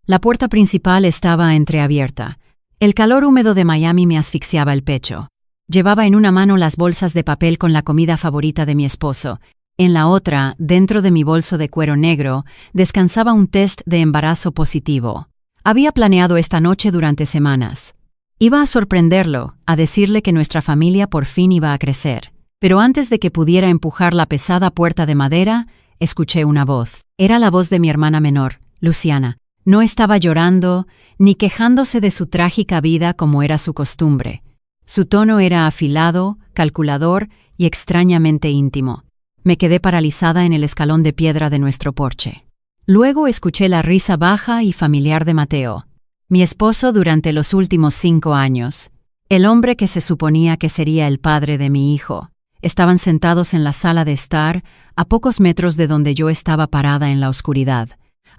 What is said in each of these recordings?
La puerta principal estaba entreabierta. El calor húmedo de Miami me asfixiaba el pecho. Llevaba en una mano las bolsas de papel con la comida favorita de mi esposo. En la otra, dentro de mi bolso de cuero negro, descansaba un test de embarazo positivo. Había planeado esta noche durante semanas. Iba a sorprenderlo, a decirle que nuestra familia por fin iba a crecer. Pero antes de que pudiera empujar la pesada puerta de madera, escuché una voz. Era la voz de mi hermana menor, Luciana. No estaba llorando, ni quejándose de su trágica vida como era su costumbre. Su tono era afilado, calculador y extrañamente íntimo. Me quedé paralizada en el escalón de piedra de nuestro porche. Luego escuché la risa baja y familiar de Mateo, mi esposo durante los últimos 5 años, el hombre que se suponía que sería el padre de mi hijo. Estaban sentados en la sala de estar, a pocos metros de donde yo estaba parada en la oscuridad.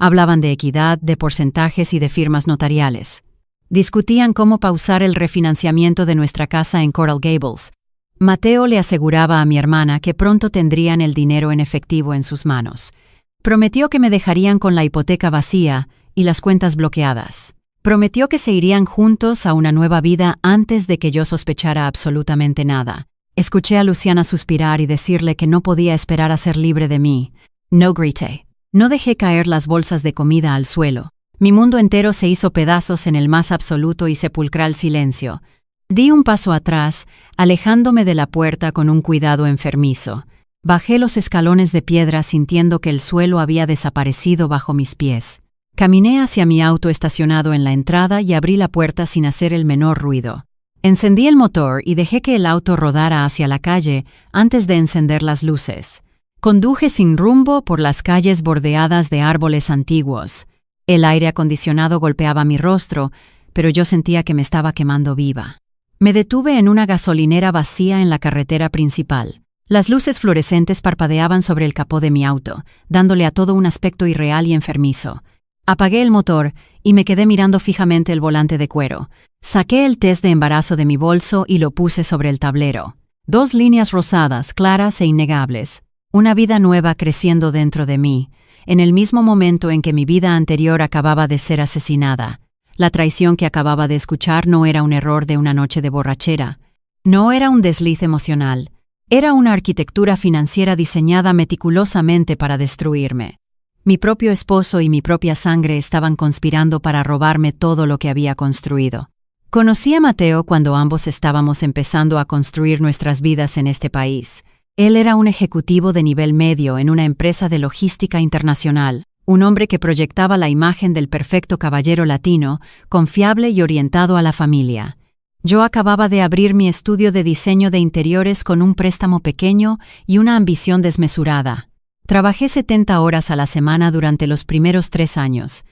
Hablaban de equidad, de porcentajes y de firmas notariales. Discutían cómo pausar el refinanciamiento de nuestra casa en Coral Gables. Mateo le aseguraba a mi hermana que pronto tendrían el dinero en efectivo en sus manos. Prometió que me dejarían con la hipoteca vacía y las cuentas bloqueadas. Prometió que se irían juntos a una nueva vida antes de que yo sospechara absolutamente nada. Escuché a Luciana suspirar y decirle que no podía esperar a ser libre de mí. No grité. No dejé caer las bolsas de comida al suelo. Mi mundo entero se hizo pedazos en el más absoluto y sepulcral silencio. Di un paso atrás, alejándome de la puerta con un cuidado enfermizo. Bajé los escalones de piedra sintiendo que el suelo había desaparecido bajo mis pies. Caminé hacia mi auto estacionado en la entrada y abrí la puerta sin hacer el menor ruido. Encendí el motor y dejé que el auto rodara hacia la calle antes de encender las luces. Conduje sin rumbo por las calles bordeadas de árboles antiguos. El aire acondicionado golpeaba mi rostro, pero yo sentía que me estaba quemando viva. Me detuve en una gasolinera vacía en la carretera principal. Las luces fluorescentes parpadeaban sobre el capó de mi auto, dándole a todo un aspecto irreal y enfermizo. Apagué el motor y me quedé mirando fijamente el volante de cuero. Saqué el test de embarazo de mi bolso y lo puse sobre el tablero. 2 líneas rosadas, claras e innegables. Una vida nueva creciendo dentro de mí, en el mismo momento en que mi vida anterior acababa de ser asesinada. La traición que acababa de escuchar no era un error de una noche de borrachera. No era un desliz emocional. Era una arquitectura financiera diseñada meticulosamente para destruirme. Mi propio esposo y mi propia sangre estaban conspirando para robarme todo lo que había construido. Conocí a Mateo cuando ambos estábamos empezando a construir nuestras vidas en este país. Él era un ejecutivo de nivel medio en una empresa de logística internacional, un hombre que proyectaba la imagen del perfecto caballero latino, confiable y orientado a la familia. Yo acababa de abrir mi estudio de diseño de interiores con un préstamo pequeño y una ambición desmesurada. Trabajé 70 horas a la semana durante los primeros 3 años.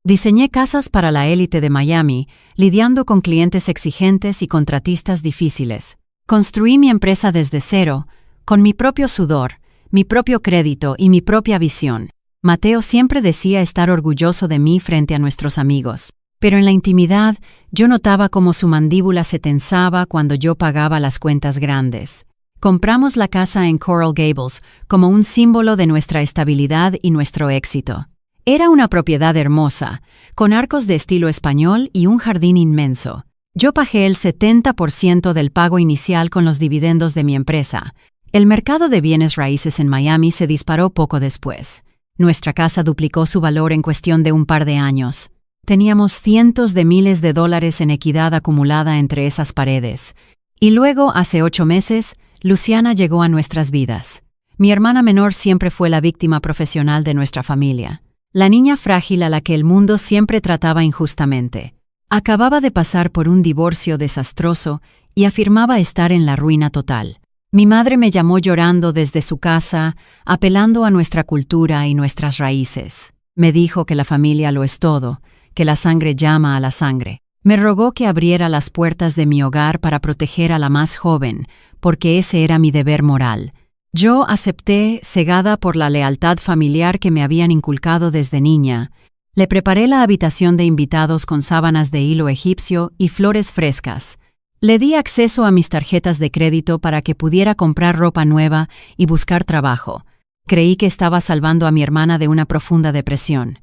Diseñé casas para la élite de Miami, lidiando con clientes exigentes y contratistas difíciles. Construí mi empresa desde cero, con mi propio sudor, mi propio crédito y mi propia visión. Mateo siempre decía estar orgulloso de mí frente a nuestros amigos, pero en la intimidad yo notaba cómo su mandíbula se tensaba cuando yo pagaba las cuentas grandes. Compramos la casa en Coral Gables como un símbolo de nuestra estabilidad y nuestro éxito. Era una propiedad hermosa, con arcos de estilo español y un jardín inmenso. Yo pagué el 70% del pago inicial con los dividendos de mi empresa. El mercado de bienes raíces en Miami se disparó poco después. Nuestra casa duplicó su valor en cuestión de un par de años. Teníamos cientos de miles de dólares en equidad acumulada entre esas paredes. Y luego, hace 8 meses, Luciana llegó a nuestras vidas. Mi hermana menor siempre fue la víctima profesional de nuestra familia. La niña frágil a la que el mundo siempre trataba injustamente. Acababa de pasar por un divorcio desastroso y afirmaba estar en la ruina total. Mi madre me llamó llorando desde su casa, apelando a nuestra cultura y nuestras raíces. Me dijo que la familia lo es todo, que la sangre llama a la sangre. Me rogó que abriera las puertas de mi hogar para proteger a la más joven, porque ese era mi deber moral. Yo acepté, cegada por la lealtad familiar que me habían inculcado desde niña. Le preparé la habitación de invitados con sábanas de hilo egipcio y flores frescas. Le di acceso a mis tarjetas de crédito para que pudiera comprar ropa nueva y buscar trabajo. Creí que estaba salvando a mi hermana de una profunda depresión.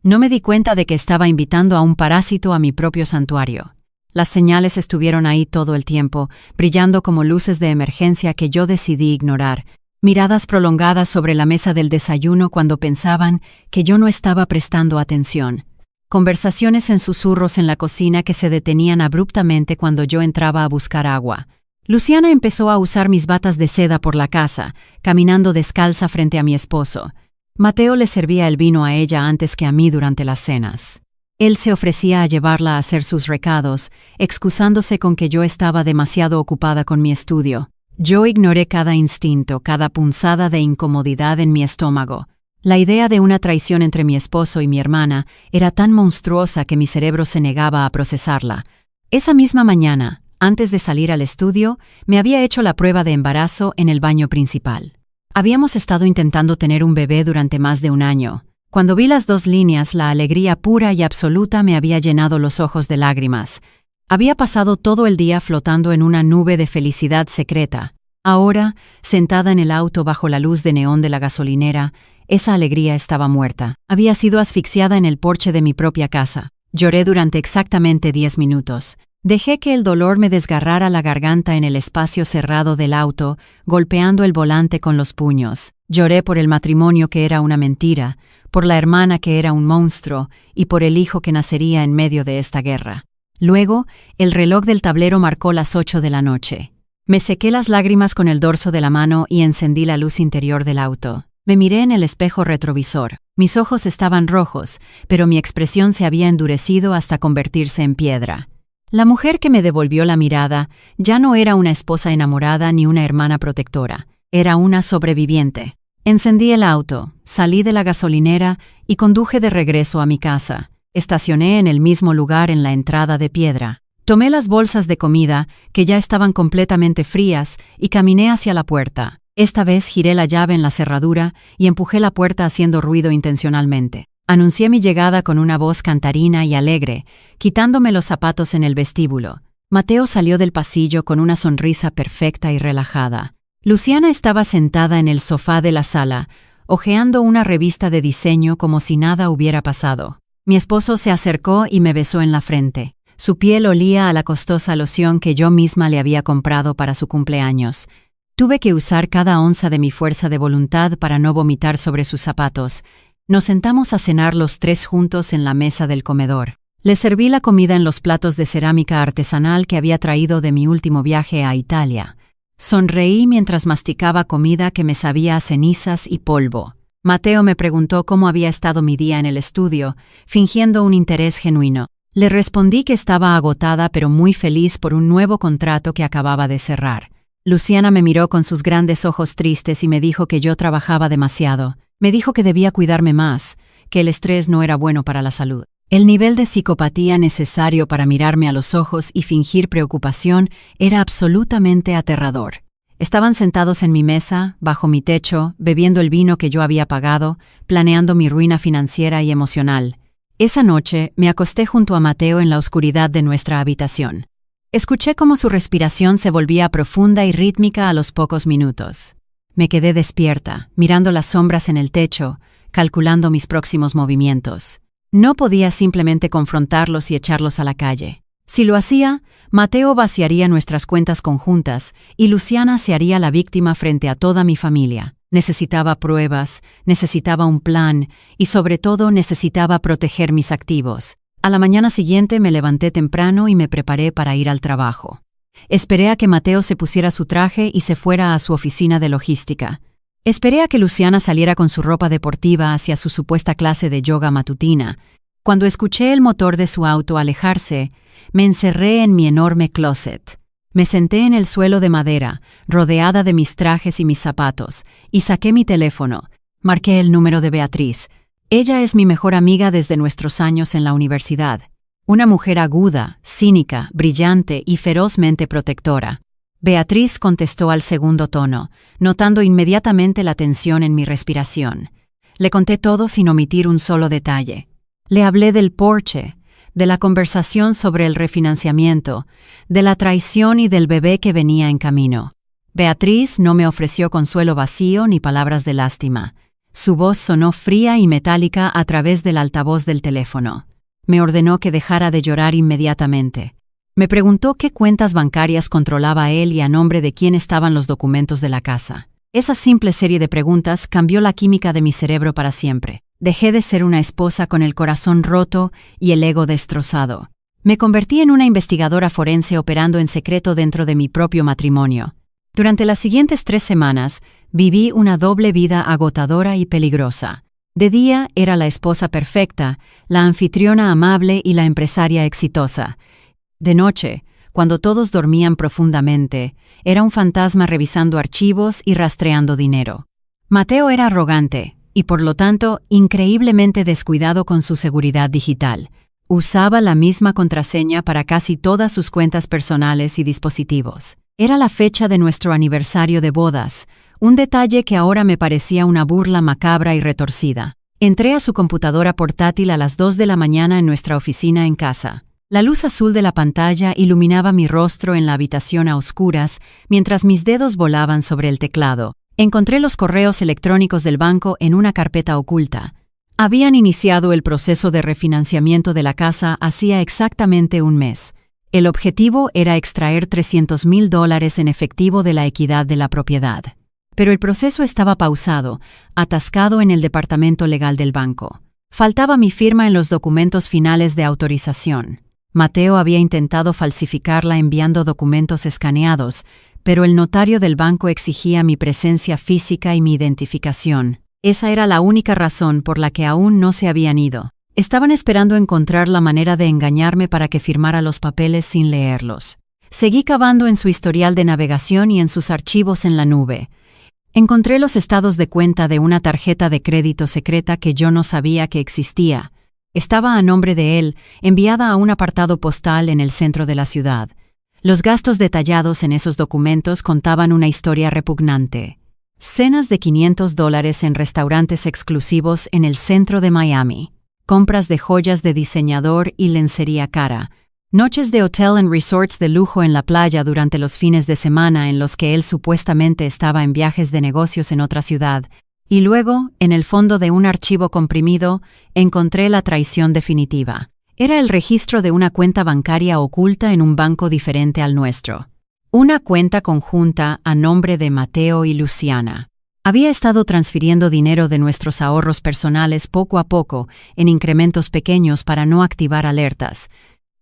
No me di cuenta de que estaba invitando a un parásito a mi propio santuario. Las señales estuvieron ahí todo el tiempo, brillando como luces de emergencia que yo decidí ignorar, miradas prolongadas sobre la mesa del desayuno cuando pensaban que yo no estaba prestando atención. Conversaciones en susurros en la cocina que se detenían abruptamente cuando yo entraba a buscar agua. Luciana empezó a usar mis batas de seda por la casa, caminando descalza frente a mi esposo. Mateo le servía el vino a ella antes que a mí durante las cenas. Él se ofrecía a llevarla a hacer sus recados, excusándose con que yo estaba demasiado ocupada con mi estudio. Yo ignoré cada instinto, cada punzada de incomodidad en mi estómago. La idea de una traición entre mi esposo y mi hermana era tan monstruosa que mi cerebro se negaba a procesarla. Esa misma mañana, antes de salir al estudio, me había hecho la prueba de embarazo en el baño principal. Habíamos estado intentando tener un bebé durante más de un año. Cuando vi las 2 líneas, la alegría pura y absoluta me había llenado los ojos de lágrimas. Había pasado todo el día flotando en una nube de felicidad secreta. Ahora, sentada en el auto bajo la luz de neón de la gasolinera, esa alegría estaba muerta. Había sido asfixiada en el porche de mi propia casa. Lloré durante exactamente 10 minutos. Dejé que el dolor me desgarrara la garganta en el espacio cerrado del auto, golpeando el volante con los puños. Lloré por el matrimonio que era una mentira, por la hermana que era un monstruo y por el hijo que nacería en medio de esta guerra. Luego, el reloj del tablero marcó las 8 de la noche. Me sequé las lágrimas con el dorso de la mano y encendí la luz interior del auto. Me miré en el espejo retrovisor. Mis ojos estaban rojos, pero mi expresión se había endurecido hasta convertirse en piedra. La mujer que me devolvió la mirada ya no era una esposa enamorada ni una hermana protectora. Era una sobreviviente. Encendí el auto, salí de la gasolinera y conduje de regreso a mi casa. Estacioné en el mismo lugar en la entrada de piedra. Tomé las bolsas de comida, que ya estaban completamente frías, y caminé hacia la puerta. Esta vez giré la llave en la cerradura y empujé la puerta haciendo ruido intencionalmente. Anuncié mi llegada con una voz cantarina y alegre, quitándome los zapatos en el vestíbulo. Mateo salió del pasillo con una sonrisa perfecta y relajada. Luciana estaba sentada en el sofá de la sala, hojeando una revista de diseño como si nada hubiera pasado. Mi esposo se acercó y me besó en la frente. Su piel olía a la costosa loción que yo misma le había comprado para su cumpleaños. Tuve que usar cada onza de mi fuerza de voluntad para no vomitar sobre sus zapatos. Nos sentamos a cenar los 3 juntos en la mesa del comedor. Le serví la comida en los platos de cerámica artesanal que había traído de mi último viaje a Italia. Sonreí mientras masticaba comida que me sabía a cenizas y polvo. Mateo me preguntó cómo había estado mi día en el estudio, fingiendo un interés genuino. Le respondí que estaba agotada pero muy feliz por un nuevo contrato que acababa de cerrar. Luciana me miró con sus grandes ojos tristes y me dijo que yo trabajaba demasiado. Me dijo que debía cuidarme más, que el estrés no era bueno para la salud. El nivel de psicopatía necesario para mirarme a los ojos y fingir preocupación era absolutamente aterrador. Estaban sentados en mi mesa, bajo mi techo, bebiendo el vino que yo había pagado, planeando mi ruina financiera y emocional. Esa noche me acosté junto a Mateo en la oscuridad de nuestra habitación. Escuché cómo su respiración se volvía profunda y rítmica a los pocos minutos. Me quedé despierta, mirando las sombras en el techo, calculando mis próximos movimientos. No podía simplemente confrontarlos y echarlos a la calle. Si lo hacía, Mateo vaciaría nuestras cuentas conjuntas y Luciana se haría la víctima frente a toda mi familia. Necesitaba pruebas, necesitaba un plan y sobre todo necesitaba proteger mis activos. A la mañana siguiente me levanté temprano y me preparé para ir al trabajo. Esperé a que Mateo se pusiera su traje y se fuera a su oficina de logística. Esperé a que Luciana saliera con su ropa deportiva hacia su supuesta clase de yoga matutina. Cuando escuché el motor de su auto alejarse, me encerré en mi enorme closet. Me senté en el suelo de madera, rodeada de mis trajes y mis zapatos, y saqué mi teléfono. Marqué el número de Beatriz. Ella es mi mejor amiga desde nuestros años en la universidad. Una mujer aguda, cínica, brillante y ferozmente protectora. Beatriz contestó al segundo tono, notando inmediatamente la tensión en mi respiración. Le conté todo sin omitir un solo detalle. Le hablé del Porsche, de la conversación sobre el refinanciamiento, de la traición y del bebé que venía en camino. Beatriz no me ofreció consuelo vacío ni palabras de lástima. Su voz sonó fría y metálica a través del altavoz del teléfono. Me ordenó que dejara de llorar inmediatamente. Me preguntó qué cuentas bancarias controlaba él y a nombre de quién estaban los documentos de la casa. Esa simple serie de preguntas cambió la química de mi cerebro para siempre. Dejé de ser una esposa con el corazón roto y el ego destrozado. Me convertí en una investigadora forense operando en secreto dentro de mi propio matrimonio. Durante las siguientes 3 semanas, viví una doble vida agotadora y peligrosa. De día era la esposa perfecta, la anfitriona amable y la empresaria exitosa. De noche, cuando todos dormían profundamente, era un fantasma revisando archivos y rastreando dinero. Mateo era arrogante y, por lo tanto, increíblemente descuidado con su seguridad digital. Usaba la misma contraseña para casi todas sus cuentas personales y dispositivos. Era la fecha de nuestro aniversario de bodas, un detalle que ahora me parecía una burla macabra y retorcida. Entré a su computadora portátil a las 2 de la mañana en nuestra oficina en casa. La luz azul de la pantalla iluminaba mi rostro en la habitación a oscuras mientras mis dedos volaban sobre el teclado. Encontré los correos electrónicos del banco en una carpeta oculta. Habían iniciado el proceso de refinanciamiento de la casa hacía exactamente un mes. El objetivo era extraer $300,000 en efectivo de la equidad de la propiedad. Pero el proceso estaba pausado, atascado en el departamento legal del banco. Faltaba mi firma en los documentos finales de autorización. Mateo había intentado falsificarla enviando documentos escaneados, pero el notario del banco exigía mi presencia física y mi identificación. Esa era la única razón por la que aún no se habían ido. Estaban esperando encontrar la manera de engañarme para que firmara los papeles sin leerlos. Seguí cavando en su historial de navegación y en sus archivos en la nube. Encontré los estados de cuenta de una tarjeta de crédito secreta que yo no sabía que existía. Estaba a nombre de él, enviada a un apartado postal en el centro de la ciudad. Los gastos detallados en esos documentos contaban una historia repugnante. Cenas de $500 en restaurantes exclusivos en el centro de Miami. Compras de joyas de diseñador y lencería cara. Noches de hotel en resorts de lujo en la playa durante los fines de semana en los que él supuestamente estaba en viajes de negocios en otra ciudad. Y luego, en el fondo de un archivo comprimido, encontré la traición definitiva. Era el registro de una cuenta bancaria oculta en un banco diferente al nuestro. Una cuenta conjunta a nombre de Mateo y Luciana. Había estado transfiriendo dinero de nuestros ahorros personales poco a poco, en incrementos pequeños para no activar alertas.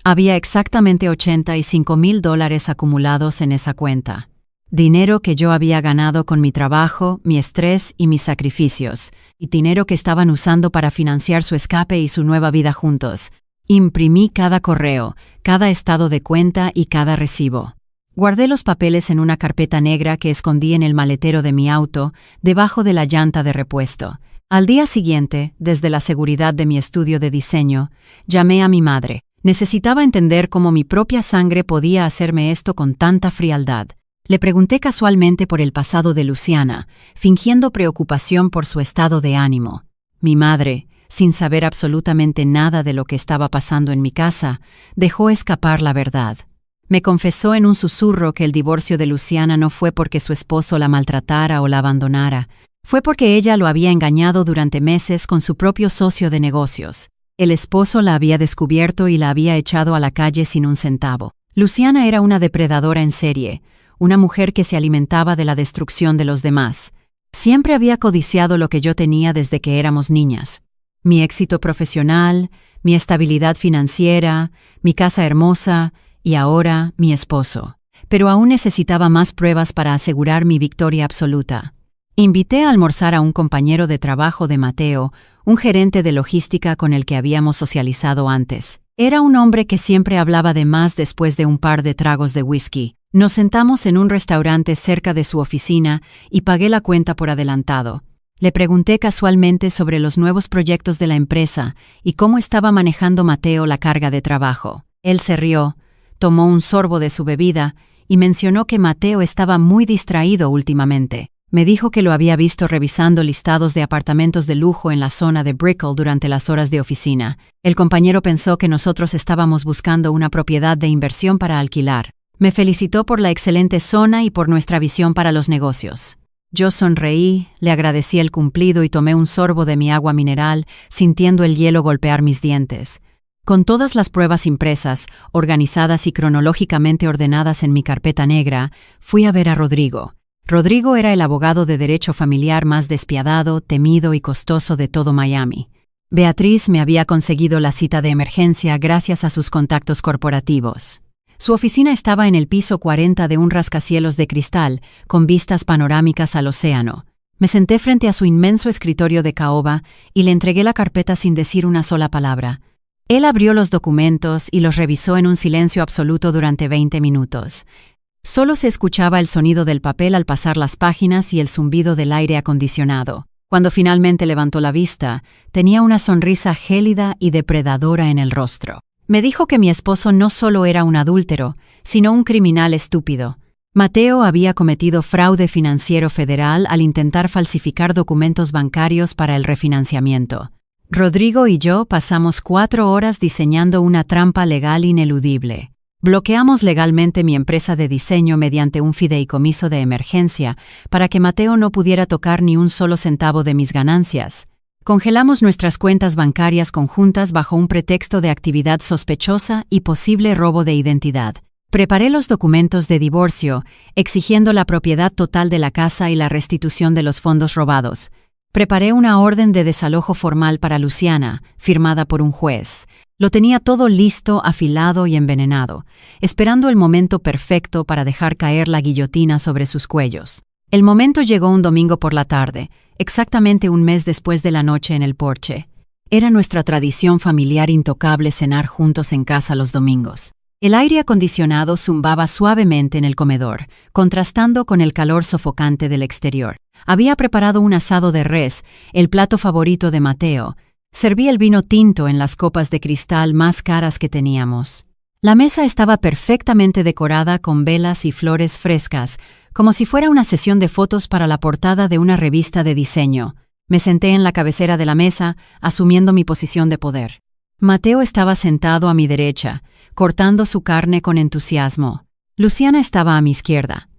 Había exactamente $85,000 acumulados en esa cuenta. Dinero que yo había ganado con mi trabajo, mi estrés y mis sacrificios, y dinero que estaban usando para financiar su escape y su nueva vida juntos. Imprimí cada correo, cada estado de cuenta y cada recibo. Guardé los papeles en una carpeta negra que escondí en el maletero de mi auto, debajo de la llanta de repuesto. Al día siguiente, desde la seguridad de mi estudio de diseño, llamé a mi madre. Necesitaba entender cómo mi propia sangre podía hacerme esto con tanta frialdad. Le pregunté casualmente por el pasado de Luciana, fingiendo preocupación por su estado de ánimo. Mi madre, sin saber absolutamente nada de lo que estaba pasando en mi casa, dejó escapar la verdad. Me confesó en un susurro que el divorcio de Luciana no fue porque su esposo la maltratara o la abandonara, fue porque ella lo había engañado durante meses con su propio socio de negocios. El esposo la había descubierto y la había echado a la calle sin un centavo. Luciana era una depredadora en serie, una mujer que se alimentaba de la destrucción de los demás. Siempre había codiciado lo que yo tenía desde que éramos niñas. Mi éxito profesional, mi estabilidad financiera, mi casa hermosa y ahora mi esposo. Pero aún necesitaba más pruebas para asegurar mi victoria absoluta. Invité a almorzar a un compañero de trabajo de Mateo, un gerente de logística con el que habíamos socializado antes. Era un hombre que siempre hablaba de más después de un par de tragos de whisky. Nos sentamos en un restaurante cerca de su oficina y pagué la cuenta por adelantado. Le pregunté casualmente sobre los nuevos proyectos de la empresa y cómo estaba manejando Mateo la carga de trabajo. Él se rió, tomó un sorbo de su bebida y mencionó que Mateo estaba muy distraído últimamente. Me dijo que lo había visto revisando listados de apartamentos de lujo en la zona de Brickell durante las horas de oficina. El compañero pensó que nosotros estábamos buscando una propiedad de inversión para alquilar. Me felicitó por la excelente zona y por nuestra visión para los negocios. Yo sonreí, le agradecí el cumplido y tomé un sorbo de mi agua mineral, sintiendo el hielo golpear mis dientes. Con todas las pruebas impresas, organizadas y cronológicamente ordenadas en mi carpeta negra, fui a ver a Rodrigo. Rodrigo era el abogado de derecho familiar más despiadado, temido y costoso de todo Miami. Beatriz me había conseguido la cita de emergencia gracias a sus contactos corporativos. Su oficina estaba en el piso 40 de un rascacielos de cristal, con vistas panorámicas al océano. Me senté frente a su inmenso escritorio de caoba y le entregué la carpeta sin decir una sola palabra. Él abrió los documentos y los revisó en un silencio absoluto durante 20 minutos. Solo se escuchaba el sonido del papel al pasar las páginas y el zumbido del aire acondicionado. Cuando finalmente levantó la vista, tenía una sonrisa gélida y depredadora en el rostro. Me dijo que mi esposo no solo era un adúltero, sino un criminal estúpido. Mateo había cometido fraude financiero federal al intentar falsificar documentos bancarios para el refinanciamiento. Rodrigo y yo pasamos 4 horas diseñando una trampa legal ineludible. Bloqueamos legalmente mi empresa de diseño mediante un fideicomiso de emergencia para que Mateo no pudiera tocar ni un solo centavo de mis ganancias. Congelamos nuestras cuentas bancarias conjuntas bajo un pretexto de actividad sospechosa y posible robo de identidad. Preparé los documentos de divorcio, exigiendo la propiedad total de la casa y la restitución de los fondos robados. Preparé una orden de desalojo formal para Luciana, firmada por un juez. Lo tenía todo listo, afilado y envenenado, esperando el momento perfecto para dejar caer la guillotina sobre sus cuellos. El momento llegó un domingo por la tarde, exactamente un mes después de la noche en el porche. Era nuestra tradición familiar intocable cenar juntos en casa los domingos. El aire acondicionado zumbaba suavemente en el comedor, contrastando con el calor sofocante del exterior. Había preparado un asado de res, el plato favorito de Mateo. Serví el vino tinto en las copas de cristal más caras que teníamos. La mesa estaba perfectamente decorada con velas y flores frescas, como si fuera una sesión de fotos para la portada de una revista de diseño. Me senté en la cabecera de la mesa, asumiendo mi posición de poder. Mateo estaba sentado a mi derecha, cortando su carne con entusiasmo. Luciana estaba a mi izquierda,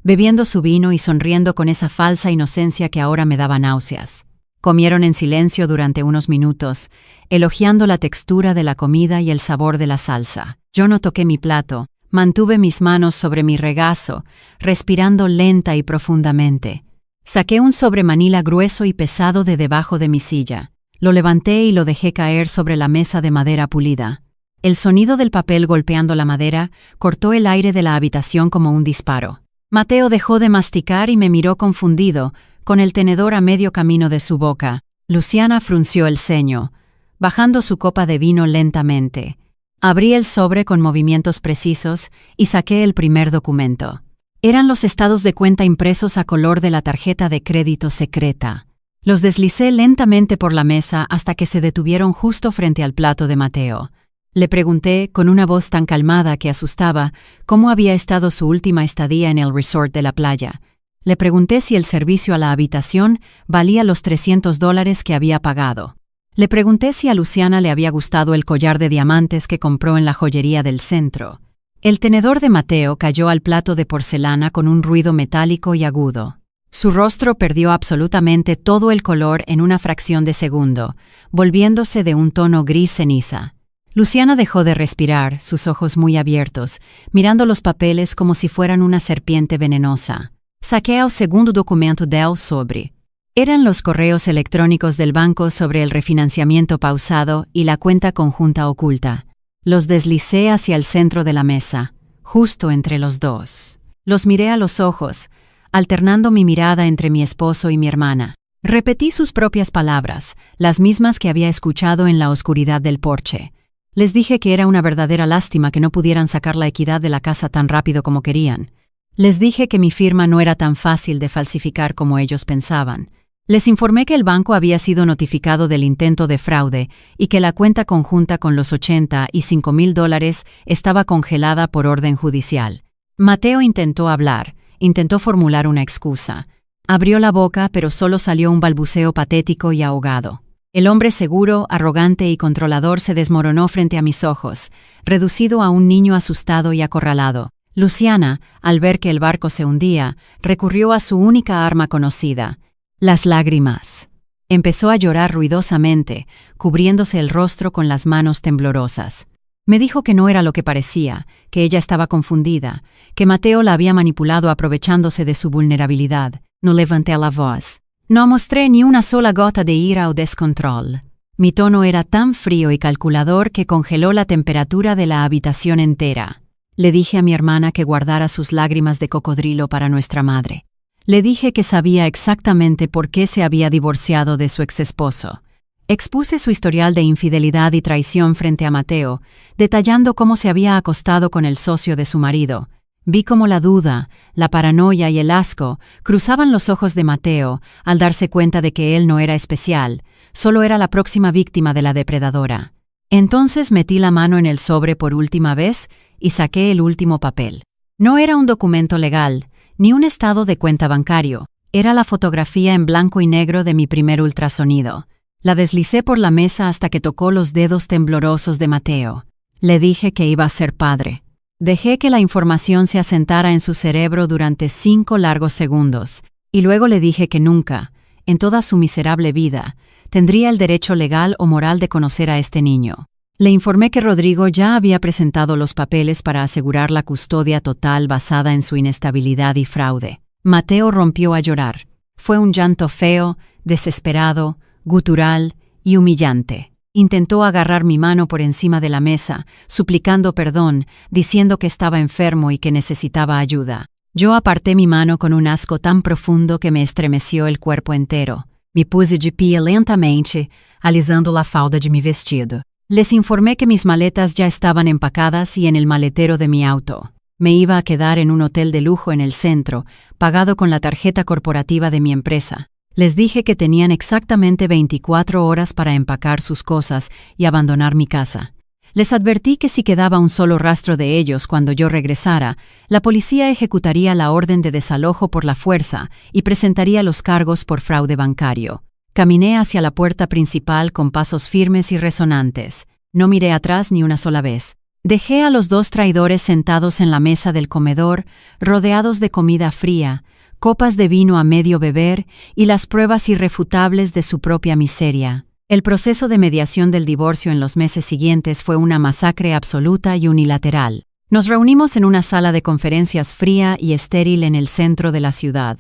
bebiendo su vino y sonriendo con esa falsa inocencia que ahora me daba náuseas. Comieron en silencio durante unos minutos, elogiando la textura de la comida y el sabor de la salsa. Yo no toqué mi plato, mantuve mis manos sobre mi regazo, respirando lenta y profundamente. Saqué un sobremanila grueso y pesado de debajo de mi silla. Lo levanté y lo dejé caer sobre la mesa de madera pulida. El sonido del papel golpeando la madera cortó el aire de la habitación como un disparo. Mateo dejó de masticar y me miró confundido, con el tenedor a medio camino de su boca. Luciana frunció el ceño, bajando su copa de vino lentamente. Abrí el sobre con movimientos precisos y saqué el primer documento. Eran los estados de cuenta impresos a color de la tarjeta de crédito secreta. Los deslicé lentamente por la mesa hasta que se detuvieron justo frente al plato de Mateo. Le pregunté, con una voz tan calmada que asustaba, cómo había estado su última estadía en el resort de la playa. Le pregunté si el servicio a la habitación valía los $300 que había pagado. Le pregunté si a Luciana le había gustado el collar de diamantes que compró en la joyería del centro. El tenedor de Mateo cayó al plato de porcelana con un ruido metálico y agudo. Su rostro perdió absolutamente todo el color en una fracción de segundo, volviéndose de un tono gris ceniza. Luciana dejó de respirar, sus ojos muy abiertos, mirando los papeles como si fueran una serpiente venenosa. Saqué el segundo documento del sobre. Eran los correos electrónicos del banco sobre el refinanciamiento pausado y la cuenta conjunta oculta. Los deslicé hacia el centro de la mesa, justo entre los dos. Los miré a los ojos, alternando mi mirada entre mi esposo y mi hermana. Repetí sus propias palabras, las mismas que había escuchado en la oscuridad del porche. Les dije que era una verdadera lástima que no pudieran sacar la equidad de la casa tan rápido como querían. Les dije que mi firma no era tan fácil de falsificar como ellos pensaban. Les informé que el banco había sido notificado del intento de fraude y que la cuenta conjunta con los $85,000 estaba congelada por orden judicial. Mateo intentó hablar, intentó formular una excusa. Abrió la boca, pero solo salió un balbuceo patético y ahogado. El hombre seguro, arrogante y controlador se desmoronó frente a mis ojos, reducido a un niño asustado y acorralado. Luciana, al ver que el barco se hundía, recurrió a su única arma conocida, las lágrimas. Empezó a llorar ruidosamente, cubriéndose el rostro con las manos temblorosas. Me dijo que no era lo que parecía, que ella estaba confundida, que Mateo la había manipulado aprovechándose de su vulnerabilidad. No levanté la voz. No mostré ni una sola gota de ira o descontrol. Mi tono era tan frío y calculador que congeló la temperatura de la habitación entera. Le dije a mi hermana que guardara sus lágrimas de cocodrilo para nuestra madre. Le dije que sabía exactamente por qué se había divorciado de su exesposo. Expuse su historial de infidelidad y traición frente a Mateo, detallando cómo se había acostado con el socio de su marido. Vi cómo la duda, la paranoia y el asco cruzaban los ojos de Mateo al darse cuenta de que él no era especial, solo era la próxima víctima de la depredadora. Entonces metí la mano en el sobre por última vez y saqué el último papel. No era un documento legal, ni un estado de cuenta bancario, era la fotografía en blanco y negro de mi primer ultrasonido. La deslicé por la mesa hasta que tocó los dedos temblorosos de Mateo. Le dije que iba a ser padre. Dejé que la información se asentara en su cerebro durante 5 largos segundos, y luego le dije que nunca, en toda su miserable vida, tendría el derecho legal o moral de conocer a este niño. Le informé que Rodrigo ya había presentado los papeles para asegurar la custodia total basada en su inestabilidad y fraude. Mateo rompió a llorar. Fue un llanto feo, desesperado, gutural y humillante. Intentó agarrar mi mano por encima de la mesa, suplicando perdón, diciendo que estaba enfermo y que necesitaba ayuda. Yo aparté mi mano con un asco tan profundo que me estremeció el cuerpo entero. Me puse de pie lentamente, alisando la falda de mi vestido. Les informé que mis maletas ya estaban empacadas y en el maletero de mi auto. Me iba a quedar en un hotel de lujo en el centro, pagado con la tarjeta corporativa de mi empresa. Les dije que tenían exactamente 24 horas para empacar sus cosas y abandonar mi casa. Les advertí que si quedaba un solo rastro de ellos cuando yo regresara, la policía ejecutaría la orden de desalojo por la fuerza y presentaría los cargos por fraude bancario. Caminé hacia la puerta principal con pasos firmes y resonantes. No miré atrás ni una sola vez. Dejé a los 2 traidores sentados en la mesa del comedor, rodeados de comida fría, copas de vino a medio beber y las pruebas irrefutables de su propia miseria. El proceso de mediación del divorcio en los meses siguientes fue una masacre absoluta y unilateral. Nos reunimos en una sala de conferencias fría y estéril en el centro de la ciudad.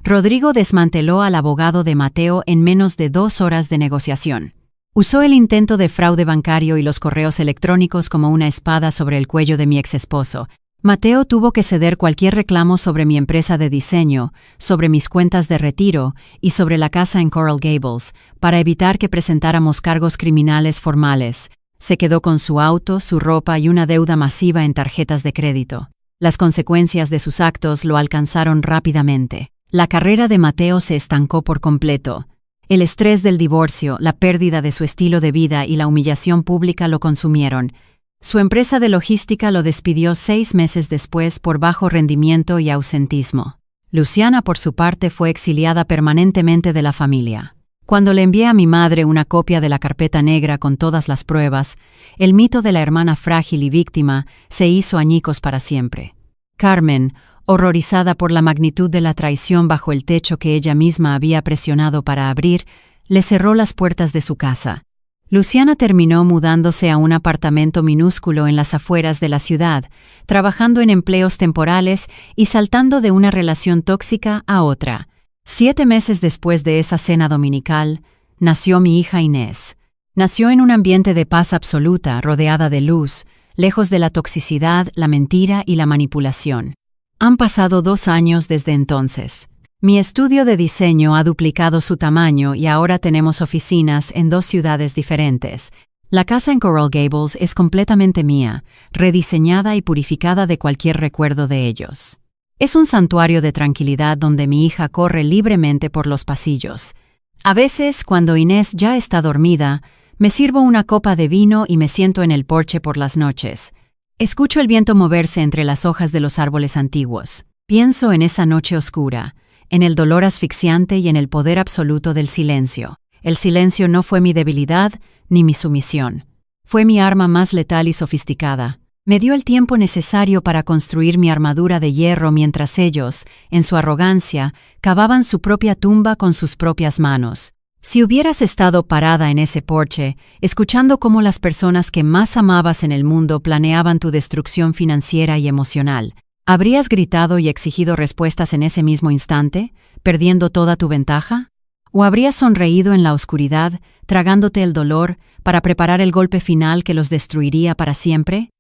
Rodrigo desmanteló al abogado de Mateo en menos de 2 horas de negociación. Usó el intento de fraude bancario y los correos electrónicos como una espada sobre el cuello de mi exesposo. Mateo tuvo que ceder cualquier reclamo sobre mi empresa de diseño, sobre mis cuentas de retiro y sobre la casa en Coral Gables, para evitar que presentáramos cargos criminales formales. Se quedó con su auto, su ropa y una deuda masiva en tarjetas de crédito. Las consecuencias de sus actos lo alcanzaron rápidamente. La carrera de Mateo se estancó por completo. El estrés del divorcio, la pérdida de su estilo de vida y la humillación pública lo consumieron. Su empresa de logística lo despidió 6 meses después por bajo rendimiento y ausentismo. Luciana, por su parte, fue exiliada permanentemente de la familia. Cuando le envié a mi madre una copia de la carpeta negra con todas las pruebas, el mito de la hermana frágil y víctima se hizo añicos para siempre. Carmen, horrorizada por la magnitud de la traición bajo el techo que ella misma había presionado para abrir, le cerró las puertas de su casa. Luciana terminó mudándose a un apartamento minúsculo en las afueras de la ciudad, trabajando en empleos temporales y saltando de una relación tóxica a otra. 7 meses después de esa cena dominical, nació mi hija Inés. Nació en un ambiente de paz absoluta, rodeada de luz, lejos de la toxicidad, la mentira y la manipulación. Han pasado 2 años desde entonces. Mi estudio de diseño ha duplicado su tamaño y ahora tenemos oficinas en 2 ciudades diferentes. La casa en Coral Gables es completamente mía, rediseñada y purificada de cualquier recuerdo de ellos. Es un santuario de tranquilidad donde mi hija corre libremente por los pasillos. A veces, cuando Inés ya está dormida, me sirvo una copa de vino y me siento en el porche por las noches. Escucho el viento moverse entre las hojas de los árboles antiguos. Pienso en esa noche oscura, en el dolor asfixiante y en el poder absoluto del silencio. El silencio no fue mi debilidad ni mi sumisión. Fue mi arma más letal y sofisticada. Me dio el tiempo necesario para construir mi armadura de hierro mientras ellos, en su arrogancia, cavaban su propia tumba con sus propias manos. Si hubieras estado parada en ese porche, escuchando cómo las personas que más amabas en el mundo planeaban tu destrucción financiera y emocional, ¿habrías gritado y exigido respuestas en ese mismo instante, perdiendo toda tu ventaja? ¿O habrías sonreído en la oscuridad, tragándote el dolor, para preparar el golpe final que los destruiría para siempre?